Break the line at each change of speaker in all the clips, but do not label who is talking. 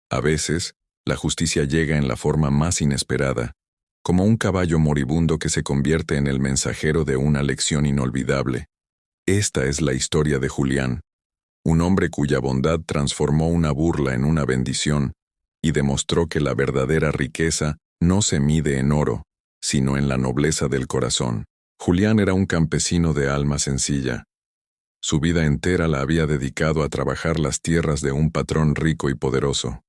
A veces, la justicia llega en la forma más inesperada, como un caballo moribundo que se convierte en el mensajero de una lección inolvidable. Esta es la historia de Julián, un hombre cuya bondad transformó una burla en una bendición y demostró que la verdadera riqueza no se mide en oro, sino en la nobleza del corazón. Julián era un campesino de alma sencilla. Su vida entera la había dedicado a trabajar las tierras de un patrón rico y poderoso.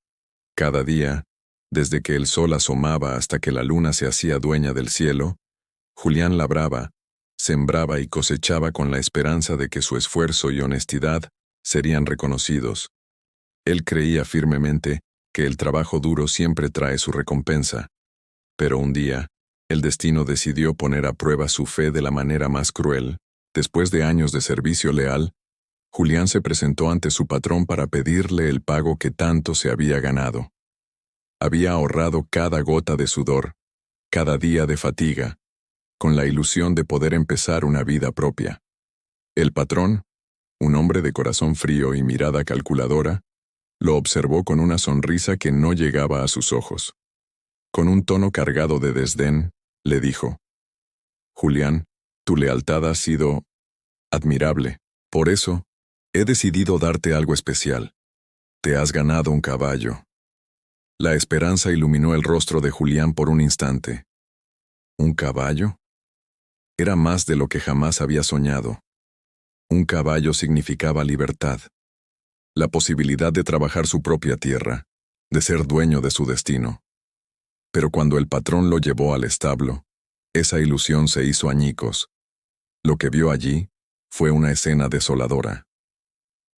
Cada día, desde que el sol asomaba hasta que la luna se hacía dueña del cielo, Julián labraba, sembraba y cosechaba con la esperanza de que su esfuerzo y honestidad serían reconocidos. Él creía firmemente que el trabajo duro siempre trae su recompensa, pero un día, el destino decidió poner a prueba su fe de la manera más cruel. Después de años de servicio leal, Julián se presentó ante su patrón para pedirle el pago que tanto se había ganado. Había ahorrado cada gota de sudor, cada día de fatiga, con la ilusión de poder empezar una vida propia. El patrón, un hombre de corazón frío y mirada calculadora, lo observó con una sonrisa que no llegaba a sus ojos. Con un tono cargado de desdén, le dijo: «Julián, tu lealtad ha sido admirable. Por eso, he decidido darte algo especial. Te has ganado un caballo». La esperanza iluminó el rostro de Julián por un instante. ¿Un caballo? Era más de lo que jamás había soñado. Un caballo significaba libertad, la posibilidad de trabajar su propia tierra, de ser dueño de su destino. Pero cuando el patrón lo llevó al establo, esa ilusión se hizo añicos. Lo que vio allí fue una escena desoladora.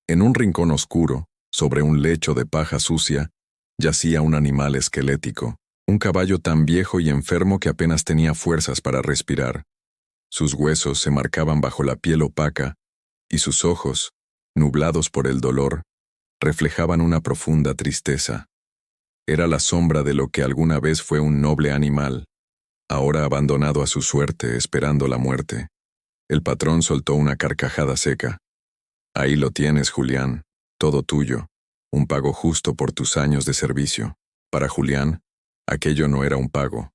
En un rincón oscuro, sobre un lecho de paja sucia, yacía un animal esquelético, un caballo tan viejo y enfermo que apenas tenía fuerzas para respirar. Sus huesos se marcaban bajo la piel opaca, y sus ojos, nublados por el dolor, reflejaban una profunda tristeza. Era la sombra de lo que alguna vez fue un noble animal, ahora abandonado a su suerte, esperando la muerte. El patrón soltó una carcajada seca. «Ahí lo tienes, Julián, todo tuyo, un pago justo por tus años de servicio». Para Julián, aquello no era un pago,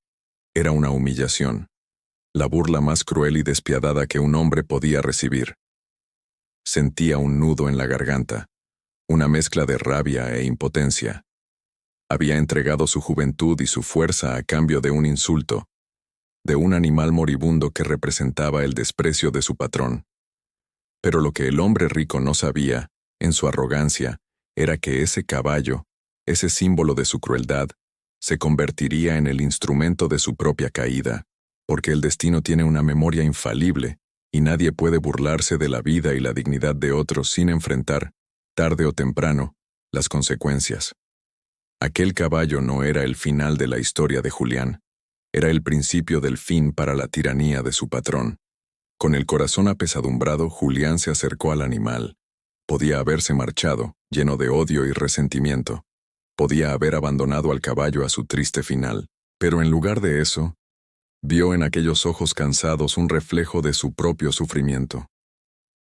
era una humillación, la burla más cruel y despiadada que un hombre podía recibir. Sentía un nudo en la garganta, una mezcla de rabia e impotencia. Había entregado su juventud y su fuerza a cambio de un insulto, de un animal moribundo que representaba el desprecio de su patrón. Pero lo que el hombre rico no sabía, en su arrogancia, era que ese caballo, ese símbolo de su crueldad, se convertiría en el instrumento de su propia caída, porque el destino tiene una memoria infalible, y nadie puede burlarse de la vida y la dignidad de otros sin enfrentar, tarde o temprano, las consecuencias. Aquel caballo no era el final de la historia de Julián, era el principio del fin para la tiranía de su patrón. Con el corazón apesadumbrado, Julián se acercó al animal. Podía haberse marchado, lleno de odio y resentimiento. Podía haber abandonado al caballo a su triste final, pero en lugar de eso, vio en aquellos ojos cansados un reflejo de su propio sufrimiento.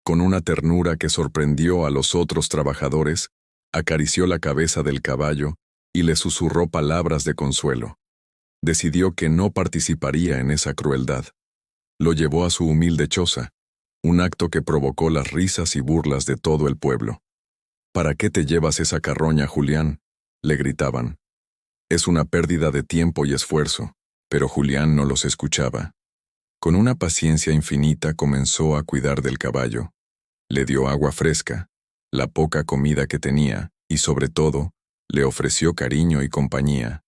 Con una ternura que sorprendió a los otros trabajadores, acarició la cabeza del caballo y le susurró palabras de consuelo. Decidió que no participaría en esa crueldad. Lo llevó a su humilde choza, un acto que provocó las risas y burlas de todo el pueblo. «¿Para qué te llevas esa carroña, Julián?», le gritaban. «Es una pérdida de tiempo y esfuerzo», pero Julián no los escuchaba. Con una paciencia infinita comenzó a cuidar del caballo. Le dio agua fresca, la poca comida que tenía, y sobre todo, le ofreció cariño y compañía.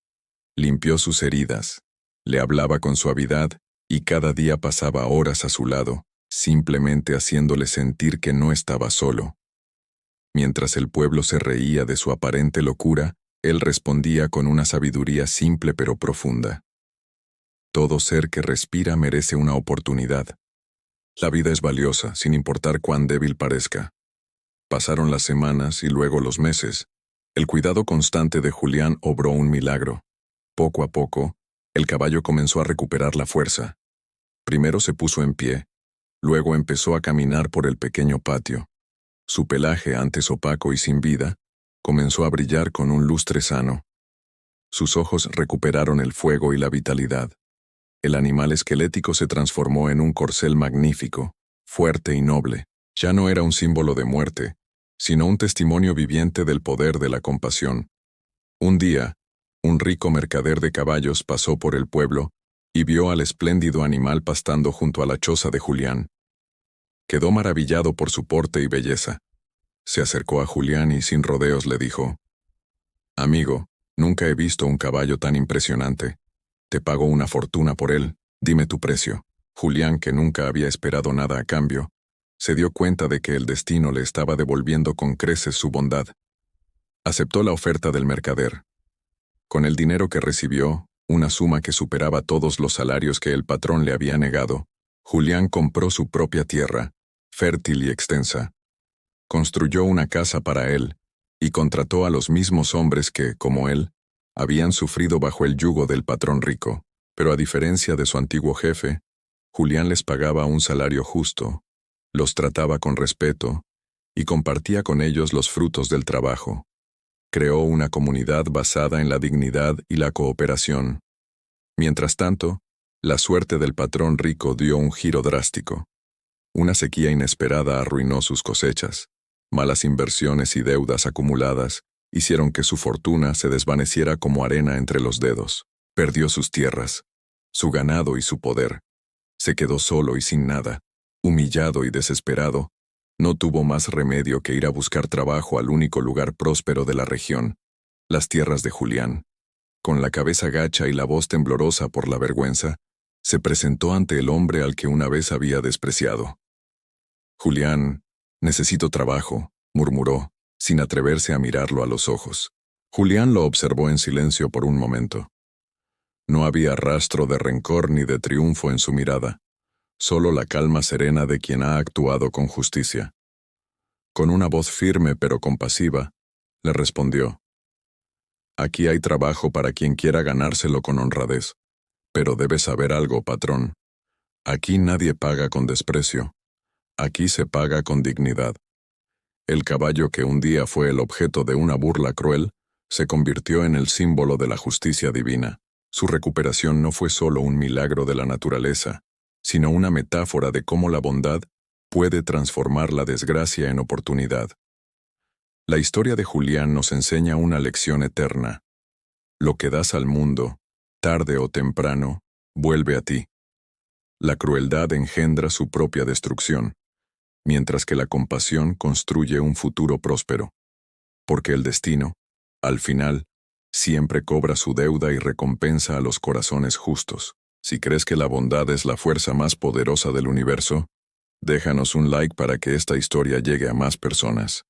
Limpió sus heridas, le hablaba con suavidad y cada día pasaba horas a su lado, simplemente haciéndole sentir que no estaba solo. Mientras el pueblo se reía de su aparente locura, él respondía con una sabiduría simple pero profunda. Todo ser que respira merece una oportunidad. La vida es valiosa, sin importar cuán débil parezca. Pasaron las semanas y luego los meses. El cuidado constante de Julián obró un milagro. Poco a poco, el caballo comenzó a recuperar la fuerza. Primero se puso en pie, luego empezó a caminar por el pequeño patio. Su pelaje, antes opaco y sin vida, comenzó a brillar con un lustre sano. Sus ojos recuperaron el fuego y la vitalidad. El animal esquelético se transformó en un corcel magnífico, fuerte y noble. Ya no era un símbolo de muerte, sino un testimonio viviente del poder de la compasión. Un día, un rico mercader de caballos pasó por el pueblo y vio al espléndido animal pastando junto a la choza de Julián. Quedó maravillado por su porte y belleza. Se acercó a Julián y sin rodeos le dijo: «Amigo, nunca he visto un caballo tan impresionante. Te pago una fortuna por él, dime tu precio». Julián, que nunca había esperado nada a cambio, se dio cuenta de que el destino le estaba devolviendo con creces su bondad. Aceptó la oferta del mercader. Con el dinero que recibió, una suma que superaba todos los salarios que el patrón le había negado, Julián compró su propia tierra, fértil y extensa. Construyó una casa para él y contrató a los mismos hombres que, como él, habían sufrido bajo el yugo del patrón rico. Pero a diferencia de su antiguo jefe, Julián les pagaba un salario justo, los trataba con respeto y compartía con ellos los frutos del trabajo. Creó una comunidad basada en la dignidad y la cooperación. Mientras tanto, la suerte del patrón rico dio un giro drástico. Una sequía inesperada arruinó sus cosechas. Malas inversiones y deudas acumuladas hicieron que su fortuna se desvaneciera como arena entre los dedos. Perdió sus tierras, su ganado y su poder. Se quedó solo y sin nada. Humillado y desesperado, no tuvo más remedio que ir a buscar trabajo al único lugar próspero de la región, las tierras de Julián. Con la cabeza gacha y la voz temblorosa por la vergüenza, se presentó ante el hombre al que una vez había despreciado. «Julián, necesito trabajo», murmuró, sin atreverse a mirarlo a los ojos. Julián lo observó en silencio por un momento. No había rastro de rencor ni de triunfo en su mirada, solo la calma serena de quien ha actuado con justicia. Con una voz firme pero compasiva, le respondió: «Aquí hay trabajo para quien quiera ganárselo con honradez. Pero debes saber algo, patrón. Aquí nadie paga con desprecio. Aquí se paga con dignidad». El caballo que un día fue el objeto de una burla cruel, se convirtió en el símbolo de la justicia divina. Su recuperación no fue solo un milagro de la naturaleza, sino una metáfora de cómo la bondad puede transformar la desgracia en oportunidad. La historia de Julián nos enseña una lección eterna. Lo que das al mundo, tarde o temprano, vuelve a ti. La crueldad engendra su propia destrucción, mientras que la compasión construye un futuro próspero. Porque el destino, al final, siempre cobra su deuda y recompensa a los corazones justos. Si crees que la bondad es la fuerza más poderosa del universo, déjanos un like para que esta historia llegue a más personas.